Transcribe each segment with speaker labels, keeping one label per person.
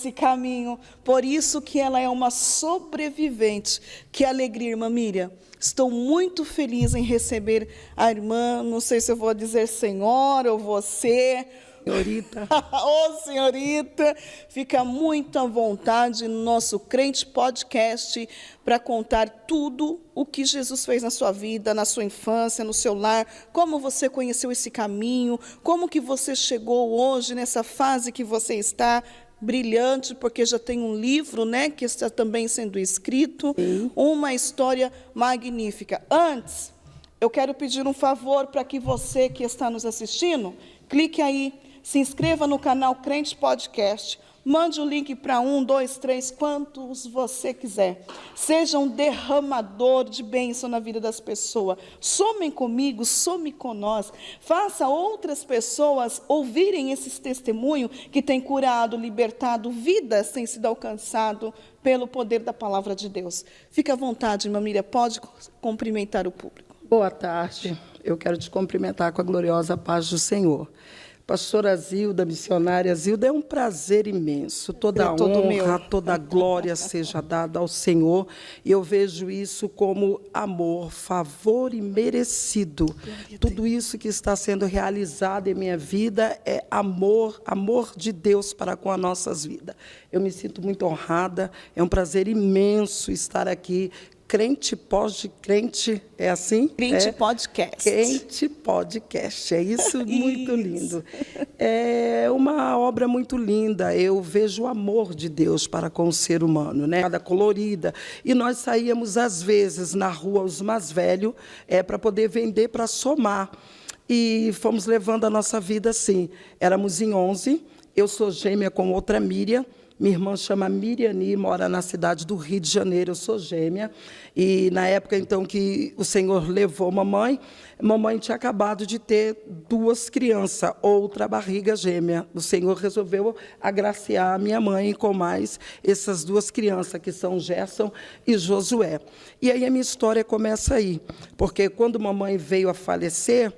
Speaker 1: esse caminho. Por isso que ela é uma sobrevivente. Que alegria, irmã Miriam. Estou muito feliz em receber a irmã, não sei se eu vou dizer senhora ou você.
Speaker 2: Senhorita.
Speaker 1: Ô, senhorita, fica muito à vontade no nosso Crente Podcast para contar tudo o que Jesus fez na sua vida, na sua infância, no seu lar, como você conheceu esse caminho, como que você chegou hoje nessa fase que você está, brilhante, porque já tem um livro, né, que está também sendo escrito,
Speaker 2: Sim.
Speaker 1: Uma história magnífica. Antes, eu quero pedir um favor para que você que está nos assistindo, clique aí, se inscreva no canal Crente Podcast, mande o link para 1, 2, 3, quantos você quiser. Seja um derramador de bênção na vida das pessoas. Somem comigo, some com nós. Faça outras pessoas ouvirem esses testemunhos que têm curado, libertado, vidas têm sido alcançado pelo poder da palavra de Deus. Fique à vontade, irmã Miriam, pode cumprimentar o público.
Speaker 2: Boa tarde. Eu quero te cumprimentar com a gloriosa paz do Senhor. Pastora Zilda, missionária Zilda, é um prazer imenso. Toda a honra, toda a glória seja dada ao Senhor. E eu vejo isso como amor, favor e merecido. Tudo isso que está sendo realizado em minha vida é amor, amor de Deus para com as nossas vidas. Eu me sinto muito honrada, é um prazer imenso estar aqui. Crente Pós-Crente, é assim?
Speaker 1: Crente Podcast.
Speaker 2: Crente Podcast, é isso, muito lindo. É uma obra muito linda, eu vejo o amor de Deus para com o ser humano, né? Cada colorida. E nós saíamos, às vezes, na rua, os mais velhos, para poder vender, para somar. E fomos levando a nossa vida assim. Éramos em 11, eu sou gêmea com outra Miriam. Minha irmã chama Miriani, mora na cidade do Rio de Janeiro, eu sou gêmea. E, na época, então, que o Senhor levou mamãe tinha acabado de ter 2 crianças, outra barriga gêmea. O Senhor resolveu agraciar a minha mãe com mais essas 2 crianças, que são Gerson e Josué. E aí a minha história começa aí, porque quando mamãe veio a falecer,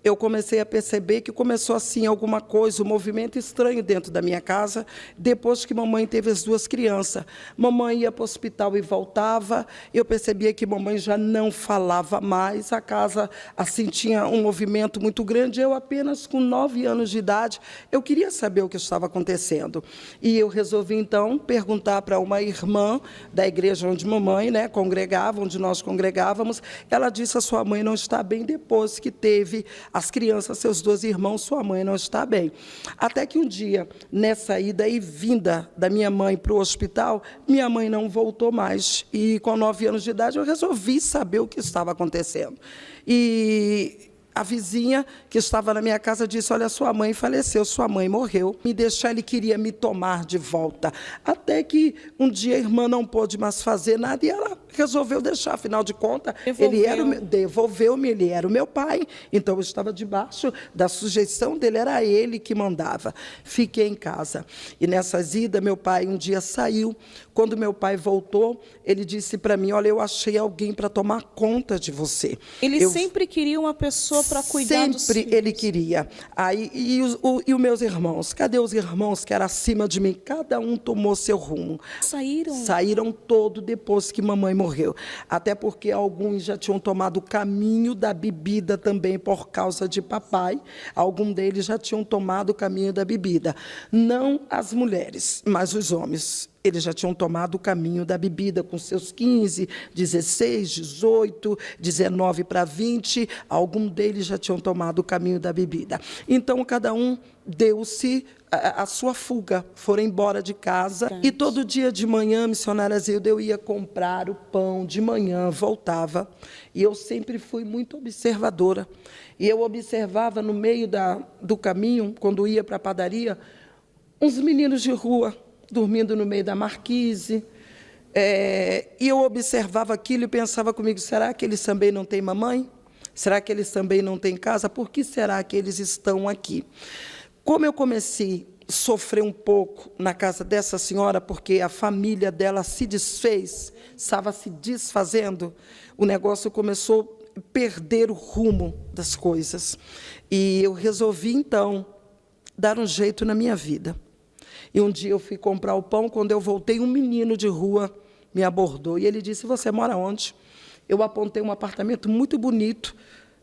Speaker 2: eu comecei a perceber que começou assim alguma coisa, um movimento estranho dentro da minha casa, depois que mamãe teve as 2 crianças. Mamãe ia para o hospital e voltava, eu percebia que mamãe já não falava mais, a casa assim tinha um movimento muito grande. Eu apenas com 9 anos de idade, eu queria saber o que estava acontecendo. E eu resolvi, então, perguntar para uma irmã da igreja onde mamãe, né, congregava, onde nós congregávamos. Ela disse: a sua mãe não está bem depois que teve as crianças, seus 2 irmãos, sua mãe não está bem. Até que um dia, nessa ida e vinda da minha mãe para o hospital, minha mãe não voltou mais. E com 9 anos de idade, eu resolvi saber o que estava acontecendo. E a vizinha que estava na minha casa disse: olha, sua mãe faleceu, sua mãe morreu. Me deixar, ele queria me tomar de volta. Até que um dia a irmã não pôde mais fazer nada e ela resolveu deixar, afinal de contas, devolveu-me, ele era o meu pai, então eu estava debaixo da sujeição dele, era ele que mandava. Fiquei em casa. E nessas idas, meu pai um dia saiu. Quando meu pai voltou, ele disse para mim: olha, eu achei alguém para tomar conta de você.
Speaker 1: Ele sempre queria uma pessoa para cuidar dos filhos.
Speaker 2: Sempre ele queria. Aí, e os meus irmãos? Cadê os irmãos que eram acima de mim? Cada um tomou seu rumo. Saíram todos depois que mamãe morreu. Até porque alguns já tinham tomado o caminho da bebida também por causa de papai. Alguns deles já tinham tomado o caminho da bebida. Não as mulheres, mas os homens. Eles já tinham tomado o caminho da bebida com seus 15, 16, 18, 19 para 20. Alguns deles já tinham tomado o caminho da bebida. Então, cada um deu-se a sua fuga, foram embora de casa. E todo dia de manhã, missionária Zilda, eu ia comprar o pão de manhã, voltava. E eu sempre fui muito observadora. E eu observava no meio do caminho, quando ia para a padaria, uns meninos de rua, dormindo no meio da marquise. E eu observava aquilo e pensava comigo: será que eles também não têm mamãe? Será que eles também não têm casa? Por que será que eles estão aqui? Como eu comecei a sofrer um pouco na casa dessa senhora, porque a família dela se desfez, estava se desfazendo, o negócio começou a perder o rumo das coisas. E eu resolvi, então, dar um jeito na minha vida. E um dia eu fui comprar o pão, quando eu voltei, um menino de rua me abordou. E ele disse, você mora onde? Eu apontei um apartamento muito bonito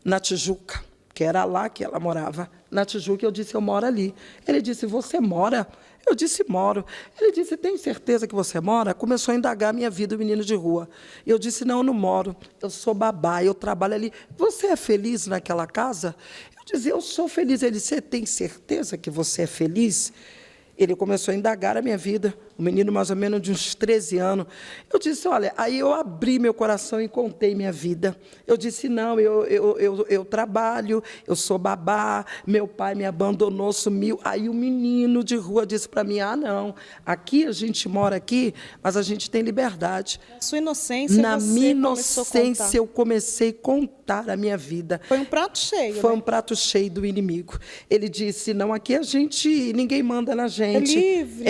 Speaker 2: na Tijuca, que era lá que ela morava, na Tijuca. Eu disse, eu moro ali. Ele disse, você mora? Eu disse, moro. Ele disse, tem certeza que você mora? Começou a indagar a minha vida, o menino de rua. Eu disse, não, eu não moro. Eu sou babá, eu trabalho ali. Você é feliz naquela casa? Eu disse, eu sou feliz. Ele disse, você tem certeza que você é feliz? Ele começou a indagar a minha vida, um menino mais ou menos de uns 13 anos. Eu disse, olha, aí eu abri meu coração e contei minha vida. Eu disse, não, eu trabalho, eu sou babá, meu pai me abandonou, sumiu. Aí o menino de rua disse para mim, não, aqui a gente mora aqui, mas a gente tem liberdade.
Speaker 1: Na sua inocência,
Speaker 2: Na
Speaker 1: você
Speaker 2: minha
Speaker 1: começou a contar.
Speaker 2: inocência, eu comecei a contar a minha vida.
Speaker 1: Foi um prato cheio,
Speaker 2: Foi
Speaker 1: né?
Speaker 2: um prato cheio do inimigo. Ele disse, não, aqui a gente, ninguém manda na gente.
Speaker 1: É livre.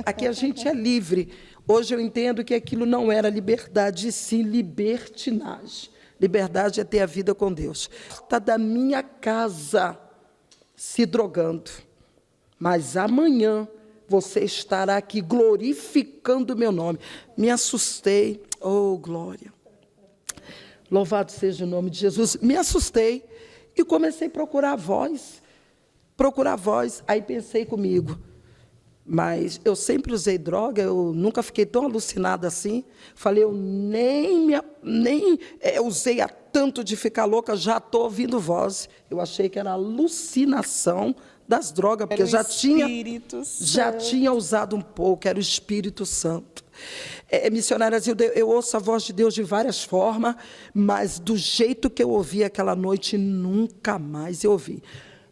Speaker 2: Aqui a gente é livre. Hoje eu entendo que aquilo não era liberdade, e sim libertinagem. Liberdade é ter a vida com Deus. Está da minha casa se drogando. Mas amanhã você estará aqui glorificando o meu nome. Me assustei. Oh, glória. Louvado seja o nome de Jesus. Me assustei e comecei a procurar a voz. Aí pensei comigo, mas eu sempre usei droga, eu nunca fiquei tão alucinada assim. Falei, eu nem usei a tanto de ficar louca, já estou ouvindo voz. Eu achei que era alucinação das drogas, porque já tinha usado um pouco, era o Espírito Santo. Missionária Zilda, eu ouço a voz de Deus de várias formas, mas do jeito que eu ouvi aquela noite, nunca mais eu ouvi.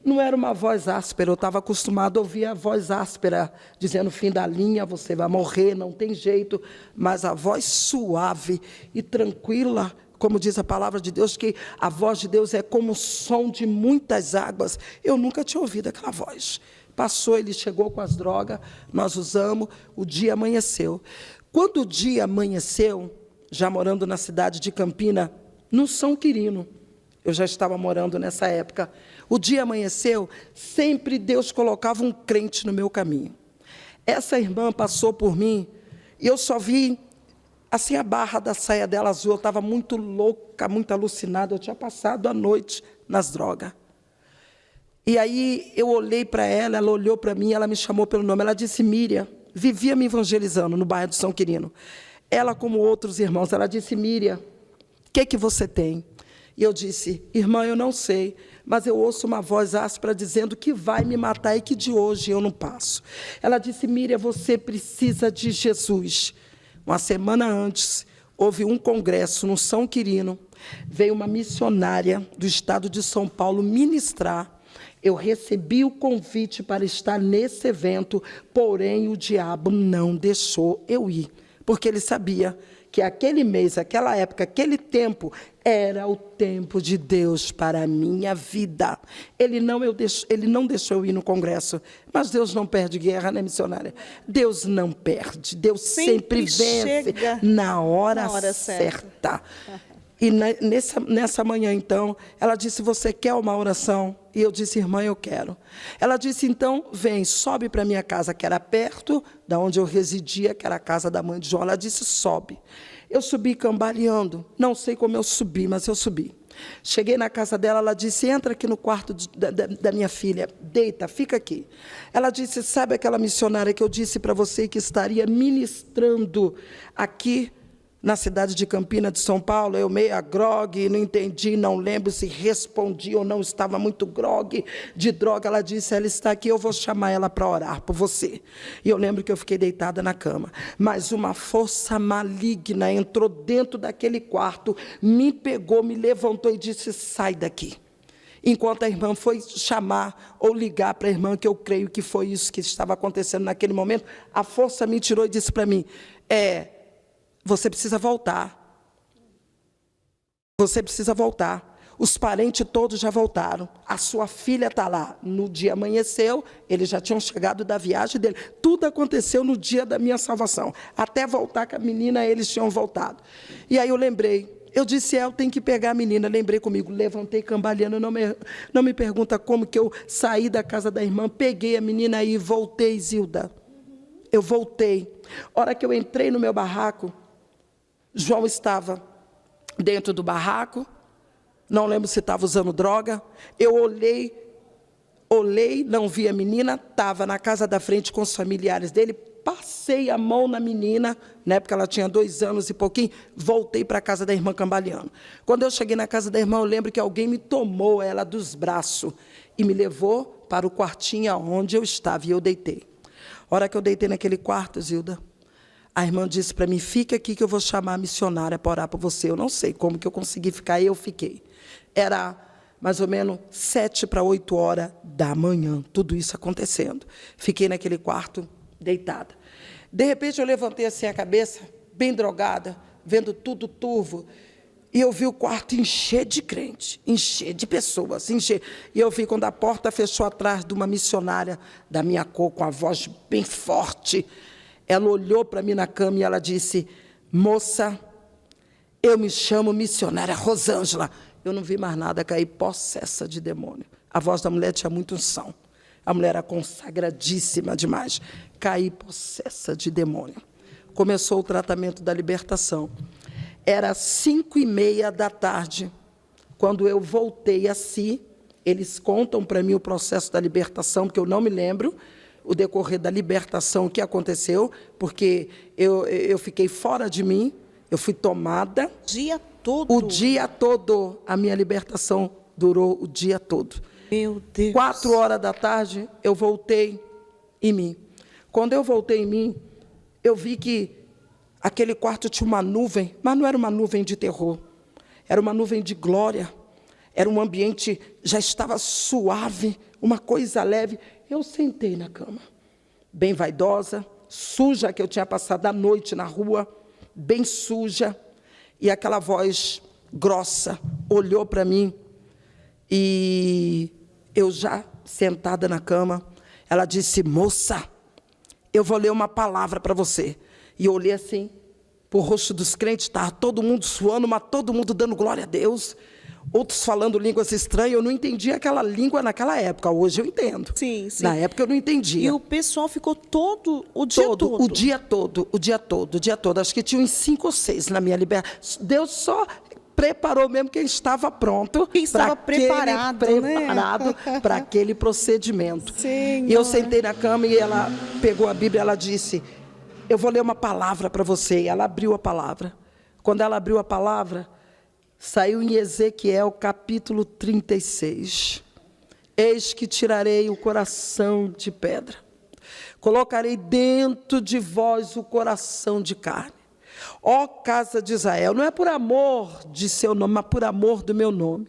Speaker 2: Não era uma voz áspera, eu estava acostumado a ouvir a voz áspera, dizendo, fim da linha, você vai morrer, não tem jeito. Mas a voz suave e tranquila, como diz a palavra de Deus, que a voz de Deus é como o som de muitas águas. Eu nunca tinha ouvido aquela voz. Passou, ele chegou com as drogas, nós usamos, o dia amanheceu. Quando o dia amanheceu, já morando na cidade de Campina, no São Quirino, eu já estava morando nessa época, o dia amanheceu, sempre Deus colocava um crente no meu caminho. Essa irmã passou por mim, e eu só vi, assim, a barra da saia dela azul. Eu estava muito louca, muito alucinada, eu tinha passado a noite nas drogas. E aí eu olhei para ela, ela olhou para mim, ela me chamou pelo nome, ela disse, Miriam, vivia me evangelizando no bairro de São Quirino. Ela, como outros irmãos, ela disse, Miriam, o que você tem? E eu disse, irmã, eu não sei, mas eu ouço uma voz áspera dizendo que vai me matar e que de hoje eu não passo. Ela disse, Miriam, você precisa de Jesus. Uma semana antes, houve um congresso no São Quirino, veio uma missionária do estado de São Paulo ministrar. Eu recebi o convite para estar nesse evento, porém o diabo não deixou eu ir, porque ele sabia que aquele mês, aquela época, aquele tempo, era o tempo de Deus para a minha vida. Ele não deixou eu ir no congresso, mas Deus não perde guerra, né, missionária? Deus não perde, Deus sempre vence na hora certa. E nessa manhã, então, ela disse, você quer uma oração? E eu disse, irmã, eu quero. Ela disse, então, vem, sobe para a minha casa, que era perto da onde eu residia, que era a casa da mãe de João. Ela disse, sobe. Eu subi cambaleando, não sei como eu subi, mas eu subi. Cheguei na casa dela, ela disse, entra aqui no quarto da minha filha, deita, fica aqui. Ela disse, sabe aquela missionária que eu disse para você que estaria ministrando aqui na cidade de Campina de São Paulo? Eu meio grogue, não entendi, não lembro se respondi ou não, estava muito grogue de droga. Ela disse, ela está aqui, eu vou chamar ela para orar por você. E eu lembro que eu fiquei deitada na cama. Mas uma força maligna entrou dentro daquele quarto, me pegou, me levantou e disse, sai daqui. Enquanto a irmã foi chamar ou ligar para a irmã, que eu creio que foi isso que estava acontecendo naquele momento, a força me tirou e disse para mim, você precisa voltar. Você precisa voltar. Os parentes todos já voltaram. A sua filha está lá. No dia amanheceu, eles já tinham chegado da viagem dele. Tudo aconteceu no dia da minha salvação. Até voltar com a menina, eles tinham voltado. E aí eu lembrei. Eu disse, eu tenho que pegar a menina. Lembrei comigo, levantei cambaleando. Não me pergunta como que eu saí da casa da irmã, peguei a menina e voltei, Zilda. eu voltei. A hora que eu entrei no meu barraco, João estava dentro do barraco, não lembro se estava usando droga. Eu olhei, não vi a menina, estava na casa da frente com os familiares dele, passei a mão na menina, na época ela tinha 2 anos e pouquinho, voltei para a casa da irmã Cambaleano. Quando eu cheguei na casa da irmã, eu lembro que alguém me tomou ela dos braços e me levou para o quartinho onde eu estava, e eu deitei. A hora que eu deitei naquele quarto, Zilda, a irmã disse para mim, fica aqui que eu vou chamar a missionária para orar por você. Eu não sei como que eu consegui ficar, e eu fiquei. Era mais ou menos 7 para 8 horas da manhã, tudo isso acontecendo. Fiquei naquele quarto, deitada. De repente, eu levantei assim a cabeça, bem drogada, vendo tudo turvo, e eu vi o quarto encher de crente, encher de pessoas, encher. E eu vi quando a porta fechou atrás de uma missionária da minha cor, com a voz bem forte. Ela olhou para mim na cama e ela disse, moça, eu me chamo missionária Rosângela. Eu não vi mais nada, caí possessa de demônio. A voz da mulher tinha muita unção. A mulher era consagradíssima demais. Caí possessa de demônio. Começou o tratamento da libertação. Era 5:30 da tarde, quando eu voltei a si. Eles contam para mim o processo da libertação, porque eu não me lembro o decorrer da libertação, o que aconteceu, porque eu fiquei fora de mim, eu fui tomada.
Speaker 1: O dia todo?
Speaker 2: O dia todo. A minha libertação durou o dia todo.
Speaker 1: Meu Deus.
Speaker 2: 4 horas da tarde, eu voltei em mim. Quando eu voltei em mim, eu vi que aquele quarto tinha uma nuvem, mas não era uma nuvem de terror, era uma nuvem de glória, era um ambiente, já estava suave, uma coisa leve. Eu sentei na cama, bem vaidosa, suja, que eu tinha passado a noite na rua, bem suja, e aquela voz grossa olhou para mim, e eu já sentada na cama, ela disse, moça, eu vou ler uma palavra para você. E eu olhei assim, para o rosto dos crentes, estava todo mundo suando, mas todo mundo dando glória a Deus, outros falando línguas estranhas. Eu não entendia aquela língua naquela época, hoje eu entendo.
Speaker 1: Sim, sim.
Speaker 2: Na época eu não entendia.
Speaker 1: E o pessoal ficou o dia todo?
Speaker 2: O dia todo. Acho que tinha uns 5 ou 6 na minha liberdade. Deus só preparou mesmo quem estava pronto.
Speaker 1: Quem estava preparado
Speaker 2: para aquele procedimento.
Speaker 1: Senhor.
Speaker 2: E eu sentei na cama e ela pegou a Bíblia e ela disse, eu vou ler uma palavra para você. E ela abriu a palavra. Quando ela abriu a palavra, saiu em Ezequiel, capítulo 36. Eis que tirarei o coração de pedra. Colocarei dentro de vós o coração de carne. Ó casa de Israel, não é por amor de seu nome, mas por amor do meu nome.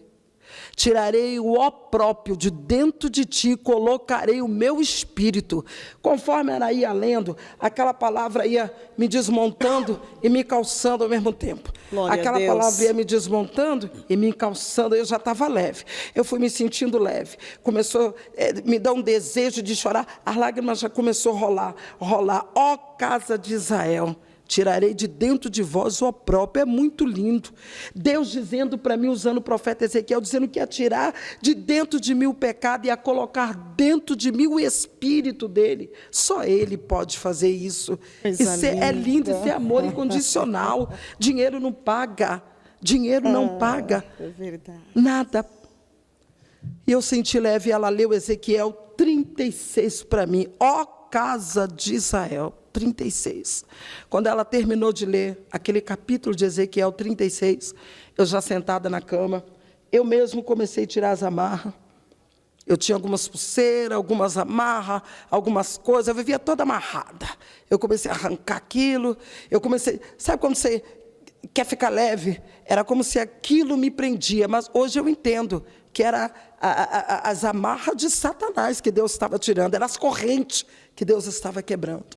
Speaker 2: Tirarei o opróprio de dentro de ti e colocarei o meu espírito. Conforme ela ia lendo, aquela palavra ia me desmontando e me calçando ao mesmo tempo.
Speaker 1: Glória
Speaker 2: aquela
Speaker 1: a Deus.
Speaker 2: palavra ia me desmontando e me calçando, eu já estava leve. Eu fui me sentindo leve. Começou a me dar um desejo de chorar, as lágrimas já começou a rolar. Ó casa de Israel, tirarei de dentro de vós o opróprio. É muito lindo. Deus dizendo para mim, usando o profeta Ezequiel, dizendo que ia tirar de dentro de mim o pecado e ia colocar dentro de mim o espírito dele. Só ele pode fazer isso. Isso é lindo, isso é amor incondicional. Dinheiro não paga. Dinheiro não paga.
Speaker 1: É verdade.
Speaker 2: Nada. E eu senti leve, ela leu Ezequiel 36 para mim. Ó casa de Israel. 36. Quando ela terminou de ler aquele capítulo de Ezequiel 36, eu já sentada na cama, eu mesmo comecei a tirar as amarras. Eu tinha algumas pulseiras, algumas amarras, algumas coisas, eu vivia toda amarrada. Eu comecei a arrancar aquilo, sabe quando você quer ficar leve? Era como se aquilo me prendia, mas hoje eu entendo que era as amarras de Satanás que Deus estava tirando, eram as correntes que Deus estava quebrando.